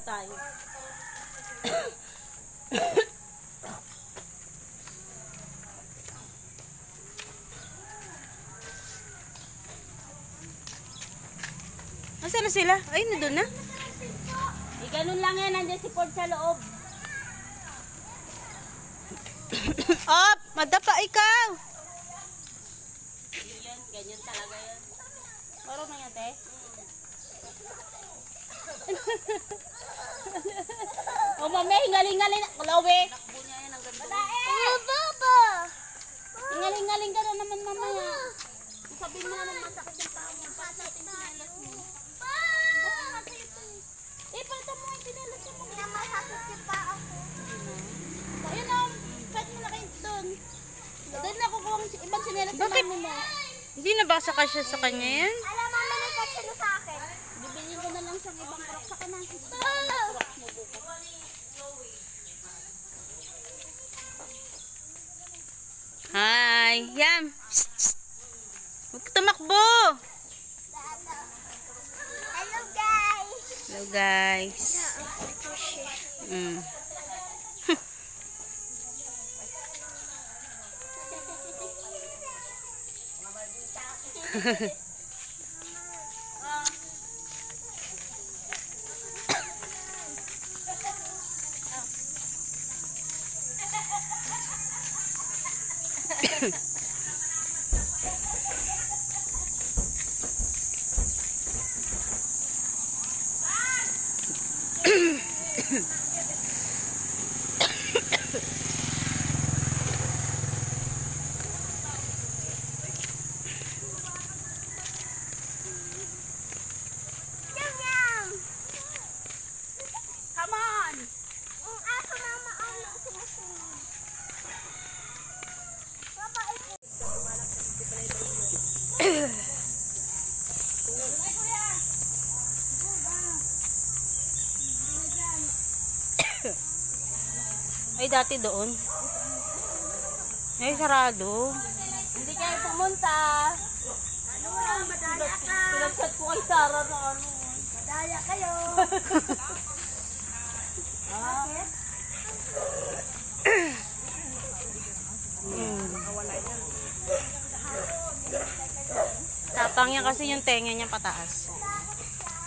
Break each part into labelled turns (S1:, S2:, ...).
S1: na tayo.
S2: Nasaan na sila? Ay, nandun na.
S1: Ganun lang yan, nandiyan si Ford sa loob.
S2: Op! Madapa ikaw!
S1: Yan, ganyan talaga yan. Parang na yan, te? O mame, hingaling-ngaling. Chloe! Nakbo niya yan ang ganda.
S3: Baba!
S1: Hingaling-ngaling ka na naman mamaya. Sabihin mo naman masakit yung paa mo. Pasakit yung sinalas mo. Palita mo yung sinalas mo.
S3: Masakit yung paa ko.
S1: Ayun o, pet mo na kayo doon. Doon na kukuha ang ibang sinalas sa mami mo.
S2: Hindi nabasa ka siya sa kanya yan?
S3: Alam mo, malikat sila sa akin.
S1: Bibilin ko na lang siyang ibang crocs sa kanan.
S2: Hi! Yam! Psst, psst. Huwag ka tumakbo!
S3: Hello, guys!
S2: Hello, guys. Mm.
S1: Come on!
S3: Ang aso na maano sumusunod. Papa,
S2: Ay, dati doon. Ay, sarado.
S1: Hindi kayo pumunta.
S3: ano nga, madaya ka.
S1: Pinag-chat ko kay Sarah na ano.
S3: Madaya kayo.
S1: Bakit?
S2: Tapang yan kasi yung tenga niya pataas.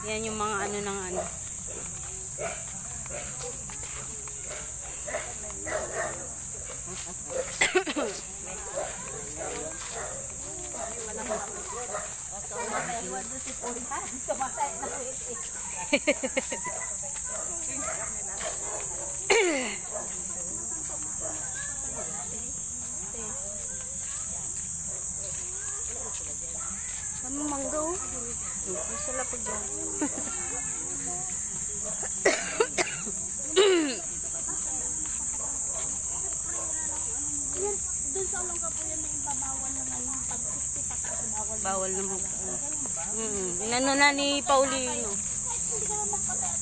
S2: Yan yung mga ano ng ano. Ano mangga oh? Masala po dyan.
S1: Doon sa ulong kapuyan na yung babawal na ngayon. Pag 60 pa kasi bawal.
S2: Bawal na mo. Inano na ni Paulino.
S1: Hindi ka naman magpatay.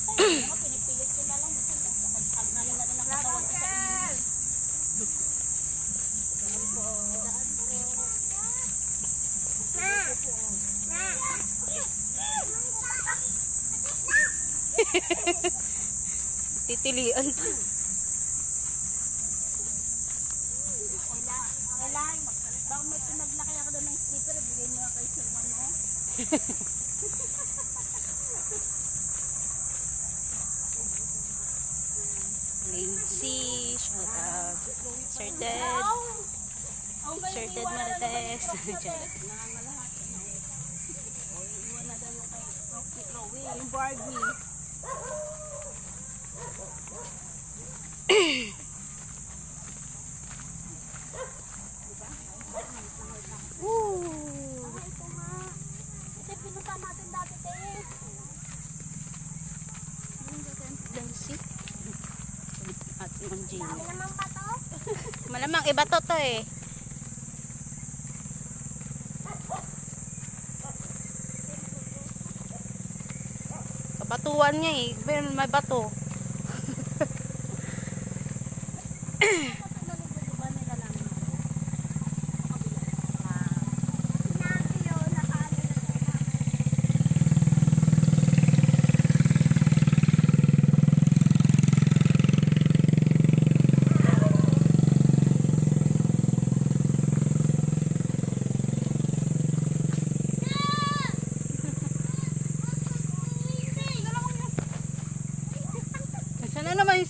S1: Pinipilit ko na lang. Ang nalang natin ang katawan ko sa iyo.
S2: Titilian.
S1: Baka may pinaglaki ako doon ng slipper, bigay mo kay Suman, no?
S2: Lindsay, shout out. Sir Ted. Sir Ted Marites.
S1: Yung Barbie. Ito pinunta natin dati, te.
S2: Lindsay. At yung Gino.
S3: naman pa to?
S2: Malamang iba to eh. Kapatuan niya eh. May bato.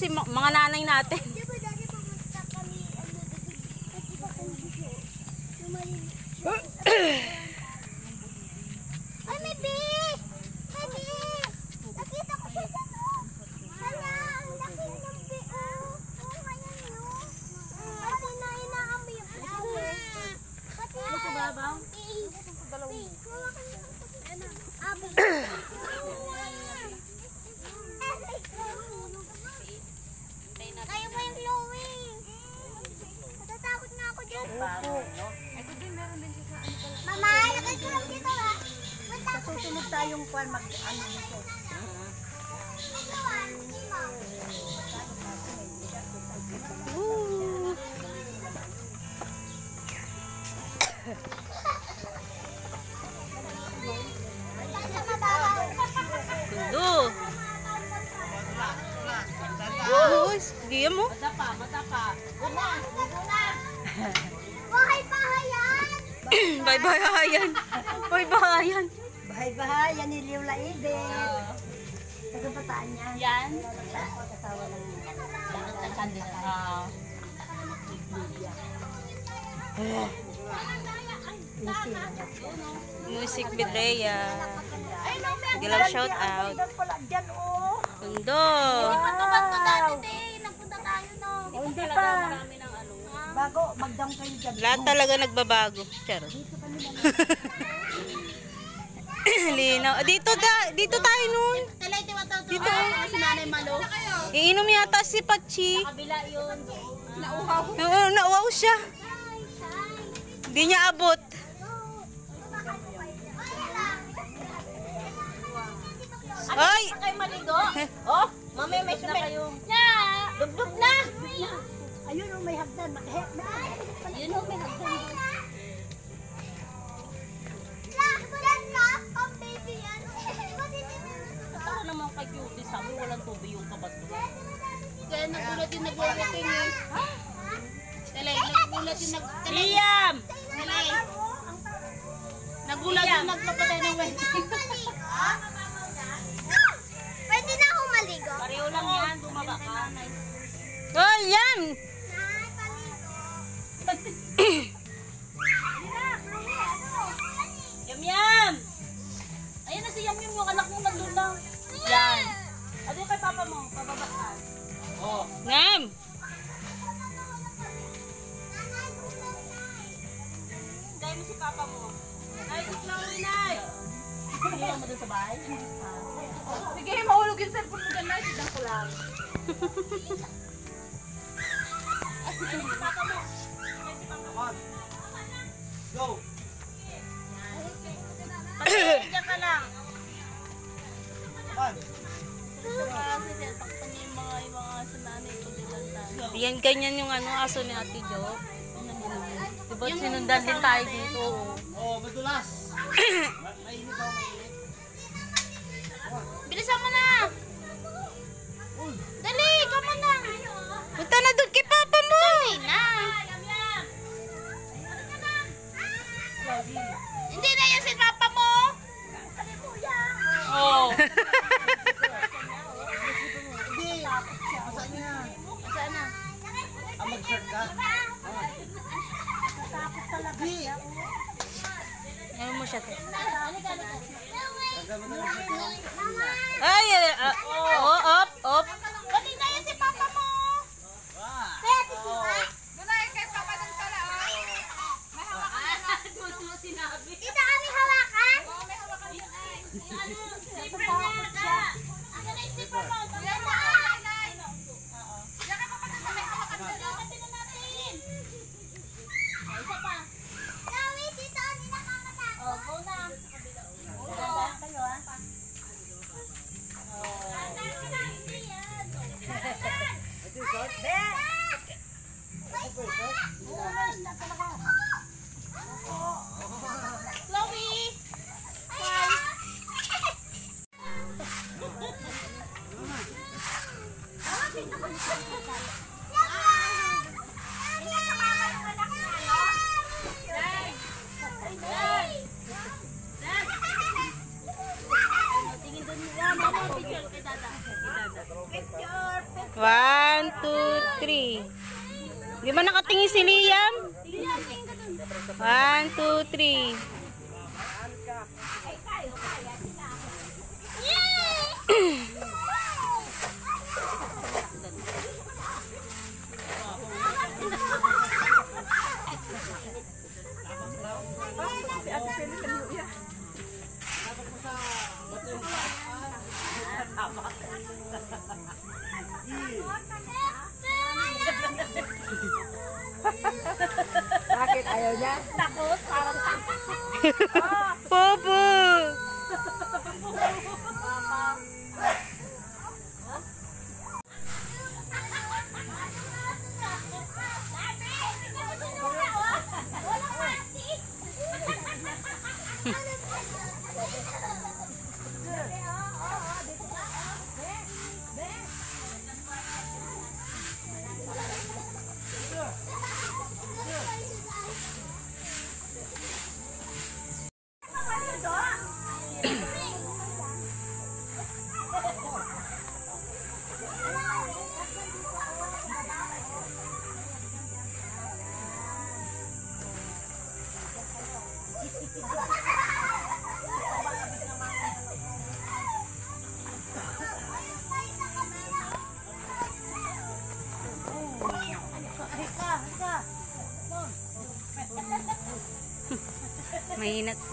S2: kasi mga nanay natin.
S3: Di ba dati pumunta kami, nakita ko dito. Yung maliliit. Ay, may bee! May bee! Nakita ko siya dyan, oh! Hala, ang laki ng bee, oh! Oh, ayan, oh! Pati na inaamoy yung flower. Pati na
S1: babaw?
S3: bee! Bee! Abi. Kayo ba yung glowing? Natatakot nga ako dyan. Mama, nakatulog dito ba?
S1: Susunod tayong kwan mag-ano nito.
S2: Tundo. Oo, di mo.
S1: Matapa.
S3: Bahay-bahayan!
S2: Bye-bye-hayan. Bye-bye-hayan.
S1: Bahay-bahay, yan ni Liw Laibet. Tagapataan niya. Yan. Kasawa ng
S2: Music with Rhea. Gilang shout out. Tundo.
S3: Bato-bato dati, nagpunta tayo, no?
S1: Hindi pa. Bago, magdam kayo dyan.
S2: Lahat talaga nagbabago. Charo. Linaw. Dito tayo nun. Dito.
S1: Si Nanay Malo.
S2: Iinom yata si Pachi.
S1: Kabila yun.
S2: Oo, nauwaw siya. Hindi niya abot. Ay!
S1: Kayo maligo? Oh, mami may sumit. Dugdug na. Ayun oh, may hagdan. Yun oh, may hagdan. Ito naman kay Cutie, sabi walang tubig yung kabat ko. Kaya nagulat yung nag-working yun. Talay, nagulat yung Liam! Talay. Nagulat yung nagpapatay ng wedding.
S3: Pwede na ako maligo?
S1: Pareho lang yan, bumaba ka.
S2: Oh, yan!
S1: Yam-yam! Ayan na si Yam-yam, yung anak mo nandun lang. Yan. Ano yung kay papa mo? Pababa ka. Oh.
S2: Ngam!
S1: Dahil mo si papa mo. Ay, si Chloe, Nay! Hindi mo doon sa bahay? Sige, mahulog yung cellphone mo dyan, Nay. Sidang ko lang. Ay, si papa mo. Ay, si papa mo. Go! Diyan ka lang.
S2: Yan, ganyan yung aso ni Ate Jo. Diba sinundan din tayo dito.
S4: Oh, madulas. Mainit daw, mainit.
S1: Bilisan mo na! Dali, come na!
S2: Punta na doon kay Papa mo!
S1: Na! Hindi na yan si papa mo! Oh!
S4: Hindi. Masaan niya?
S1: Saan na?
S4: Mag-shirt ka. Hindi.
S2: Ano mo siya?
S4: Tagal mo na lang siya.
S2: Ay, op, op.
S1: Dali na yan si papa mo!
S3: Kaya tisipa? Dito kami hawakan? Chloe, dito kami nakakatakot.
S2: Di ba nakatingin si Liam? 1, 2, 3.
S3: Bakit ayaw niya?
S1: Takot, parang takot.
S2: Popo!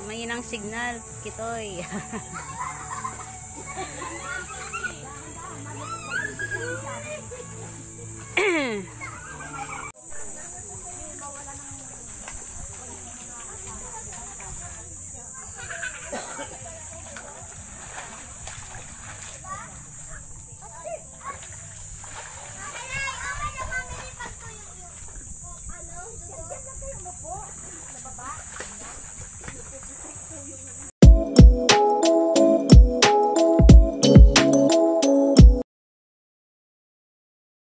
S2: Mahinang signal, Kitoy.